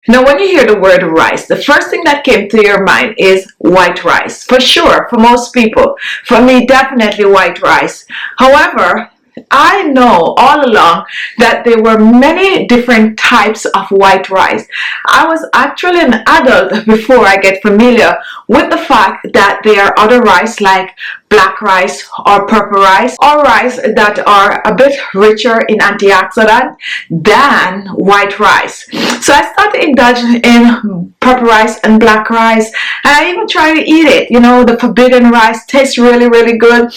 Now, when you hear the word rice, the first thing that came to your mind is white rice. For sure, for most people. For me, definitely white rice. However, I know all along that there were many different types of white rice. I was actually an adult before I get familiar with the fact that there are other rice like black rice or purple rice or rice that are a bit richer in antioxidant than white rice. So I started indulging in purple rice and black rice, and I even tried to eat it. You know, the forbidden rice tastes really, really good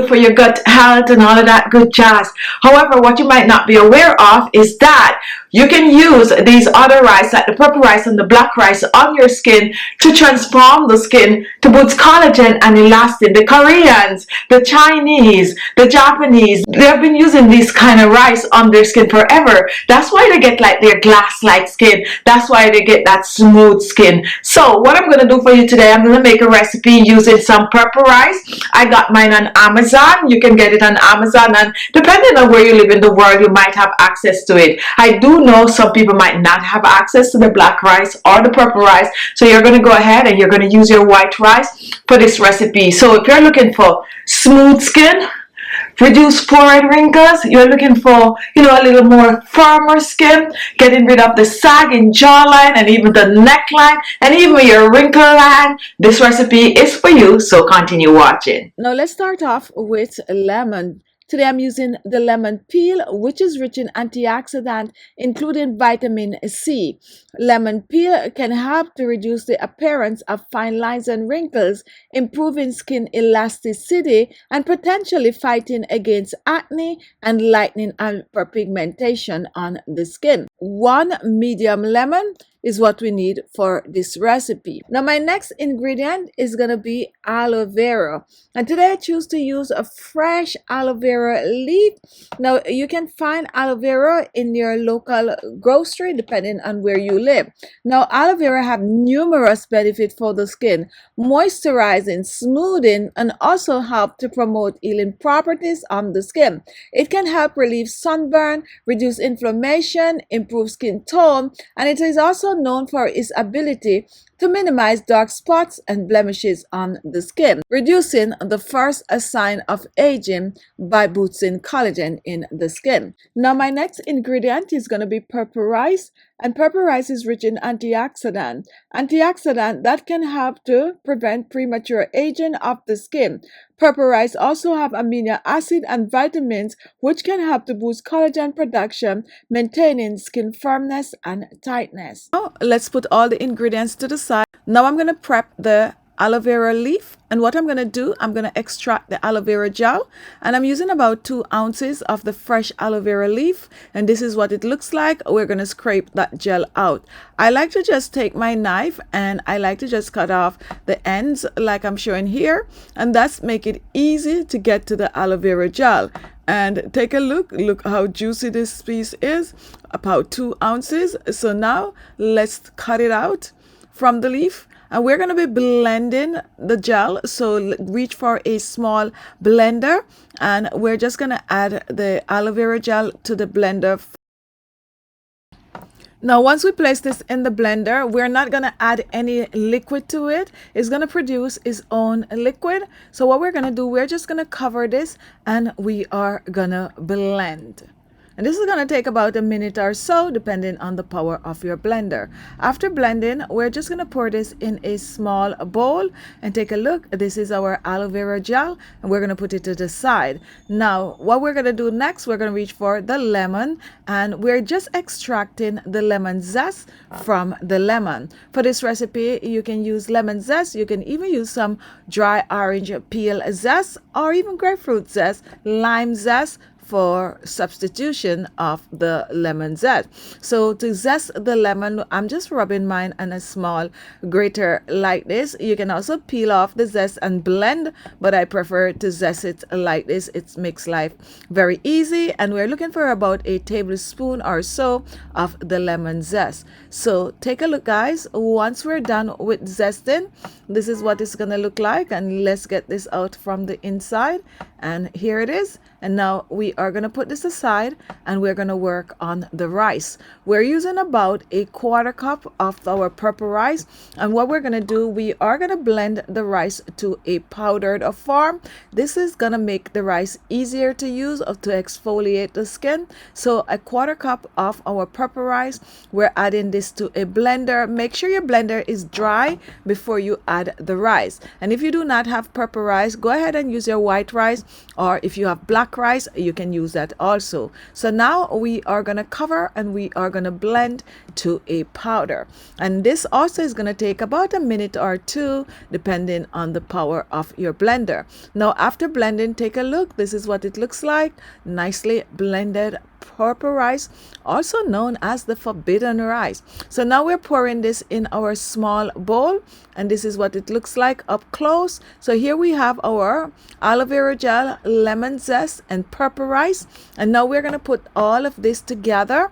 for your gut health and all of that good jazz. However, what you might not be aware of is that you can use these other rice, like the purple rice and the black rice, on your skin to transform the skin to boost collagen and elastin. The Koreans, the Chinese, the Japanese, they have been using these kind of rice on their skin forever. That's why they get like their glass-like skin. That's why they get that smooth skin. So what I'm going to do for you today, I'm going to make a recipe using some purple rice. I got mine on Amazon. You can get it on Amazon, and depending on where you live in the world, you might have access to it. I do know some people might not have access to the black rice or the purple rice, so you're going to go ahead and you're going to use your white rice for this recipe. So if you're looking for smooth skin, reduce pore and wrinkles, you're looking for, you know, a little more firmer skin, getting rid of the sagging jawline and even the neckline and even your wrinkle line, this recipe is for you, so continue watching. Now let's start off with lemon. Today I'm using the lemon peel, which is rich in antioxidant, including vitamin C. Lemon peel can help to reduce the appearance of fine lines and wrinkles, improving skin elasticity and potentially fighting against acne and lightening and hyperpigmentation on the skin. 1 medium lemon is what we need for this recipe. Now my next ingredient is going to be aloe vera, and today I choose to use a fresh aloe vera leaf. Now you can find aloe vera in your local grocery depending on where you live. Now aloe vera have numerous benefits for the skin, moisturizing, smoothing, and also help to promote healing properties on the skin. It can help relieve sunburn, reduce inflammation, improve skin tone, and it is also known for its ability to minimize dark spots and blemishes on the skin, reducing the first sign of aging by boosting collagen in the skin. Now my next ingredient is going to be purple rice, and purple rice is rich in antioxidant that can help to prevent premature aging of the skin. Purple rice also have amino acid and vitamins which can help to boost collagen production, maintaining skin firmness and tightness. Now let's put all the ingredients to the side. Now I'm going to prep the aloe vera leaf, and what I'm going to do, I'm going to extract the aloe vera gel, and I'm using about 2 ounces of the fresh aloe vera leaf, and this is what it looks like. We're going to scrape that gel out. I like to just take my knife and I like to just cut off the ends like I'm showing here, and that's make it easy to get to the aloe vera gel. And take a look how juicy this piece is, about 2 ounces. So now let's cut it out from the leaf, and we're going to be blending the gel. So reach for a small blender, and we're just going to add the aloe vera gel to the blender. Now once we place this in the blender, we're not going to add any liquid to it. It's going to produce its own liquid. So what we're going to do, we're just going to cover this and we are going to blend. And this is going to take about a minute or so depending on the power of your blender. After blending, we're just going to pour this in a small bowl and take a look. This is our aloe vera gel, and we're going to put it to the side. Now what we're going to do next, we're going to reach for the lemon, and we're just extracting the lemon zest from the lemon. For this recipe you can use lemon zest, you can even use some dry orange peel zest or even grapefruit zest, lime zest, for substitution of the lemon zest. So to zest the lemon, I'm just rubbing mine on a small grater like this. You can also peel off the zest and blend, but I prefer to zest it like this. It makes life very easy, and we're looking for about a tablespoon or so of the lemon zest. So take a look, guys. Once we're done with zesting, this is what it's gonna look like, and let's get this out from the inside, and here it is. And now we are going to put this aside and we're going to work on the rice. We're using about a quarter cup of our purple rice. And what we're going to do, we are going to blend the rice to a powdered form. This is going to make the rice easier to use or to exfoliate the skin. So a quarter cup of our purple rice, we're adding this to a blender. Make sure your blender is dry before you add the rice. And if you do not have purple rice, go ahead and use your white rice, or if you have black rice, you can use that also. So now we are going to cover and we are going to blend to a powder. And this also is going to take about a minute or two depending on the power of your blender. Now after blending, take a look. This is what it looks like. Nicely blended purple rice, also known as the forbidden rice. So now we're pouring this in our small bowl, and this is what it looks like up close. So here we have our aloe vera gel, lemon zest, and purple rice. And now we're going to put all of this together.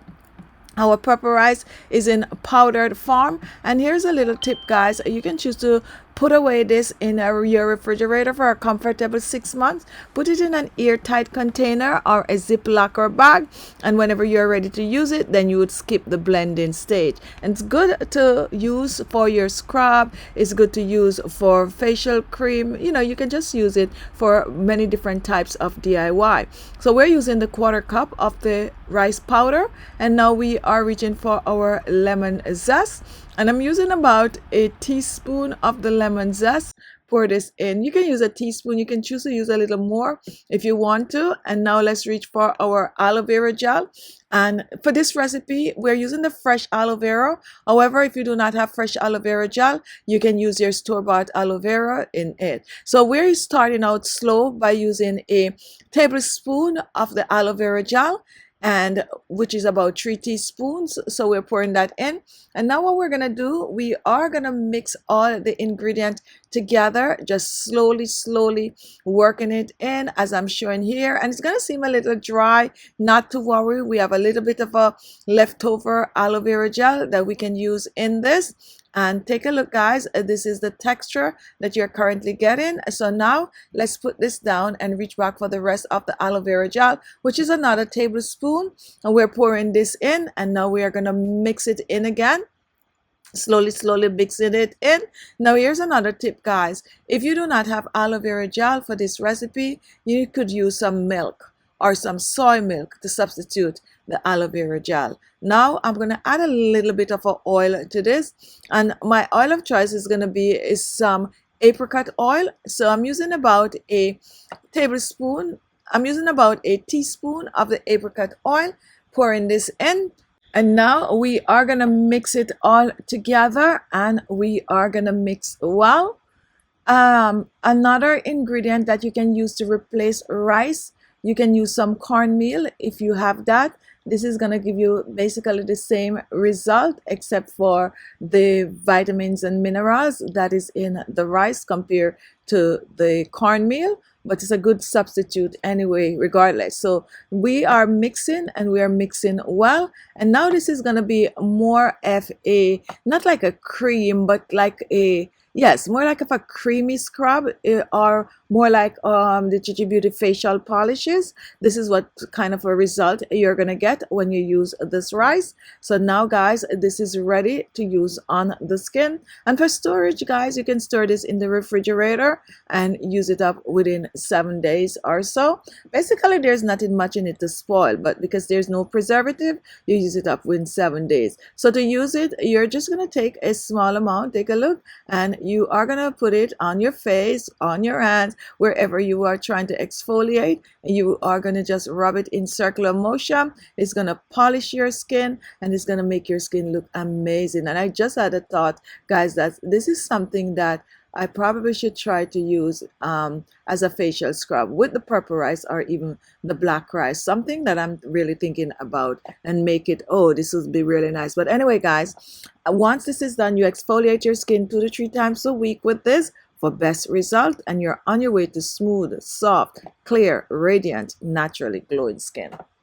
Our purple rice is in powdered form. And here's a little tip, guys. You can choose to put away this in your refrigerator for a comfortable 6 months. Put it in an airtight container or a Ziploc bag, and whenever you're ready to use it, then you would skip the blending stage. And it's good to use for your scrub. It's good to use for facial cream. You know, you can just use it for many different types of DIY. So we're using the quarter cup of the rice powder, and now we are reaching for our lemon zest. And I'm using about a teaspoon of the lemon zest. Pour this in. You can use a teaspoon. You can choose to use a little more if you want to. And now let's reach for our aloe vera gel. And for this recipe, we're using the fresh aloe vera. However, if you do not have fresh aloe vera gel, you can use your store-bought aloe vera in it. So we're starting out slow by using a tablespoon of the aloe vera gel, and which is about 3 teaspoons. So we're pouring that in. And now what we're gonna do, we are gonna mix all the ingredients together, just slowly working it in as I'm showing here. And it's gonna seem a little dry. Not to worry, we have a little bit of a leftover aloe vera gel that we can use in this. And take a look, guys. This is the texture that you're currently getting. So now let's put this down and reach back for the rest of the aloe vera gel, which is another tablespoon. And we're pouring this in, and now we are going to mix it in again. Slowly mixing it in. Now here's another tip, guys. If you do not have aloe vera gel for this recipe, you could use some milk or some soy milk to substitute the aloe vera gel. Now I'm going to add a little bit of oil to this, and my oil of choice is going to be some apricot oil. So I'm using about a tablespoon. I'm using about a teaspoon of the apricot oil, pouring this in. And now we are going to mix it all together, and we are going to mix well. Another ingredient that you can use to replace rice, you can use some cornmeal if you have that. This is going to give you basically the same result, except for the vitamins and minerals that is in the rice compared to the cornmeal, but it's a good substitute anyway, regardless. So we are mixing, and we are mixing well. And now this is going to be more of a, not like a cream, but like a, yes, more like of a creamy scrub, or more like the Khichi Beauty facial polishes. This is what kind of a result you're gonna get when you use this rice. So now, guys, this is ready to use on the skin. And for storage, guys, you can store this in the refrigerator and use it up within 7 days or so. Basically, there's nothing much in it to spoil, but because there's no preservative, you use it up within 7 days. So to use it, you're just gonna take a small amount, take a look, and you are gonna put it on your face, on your hands, wherever you are trying to exfoliate. You are gonna just rub it in circular motion. It's gonna polish your skin, and it's gonna make your skin look amazing. And I just had a thought, guys, that this is something that I probably should try to use as a facial scrub with the purple rice or even the black rice. Something that I'm really thinking about, and make it, oh, this would be really nice. But anyway, guys, once this is done, you exfoliate your skin 2 to 3 times a week with this for best result, and you're on your way to smooth, soft, clear, radiant, naturally glowing skin.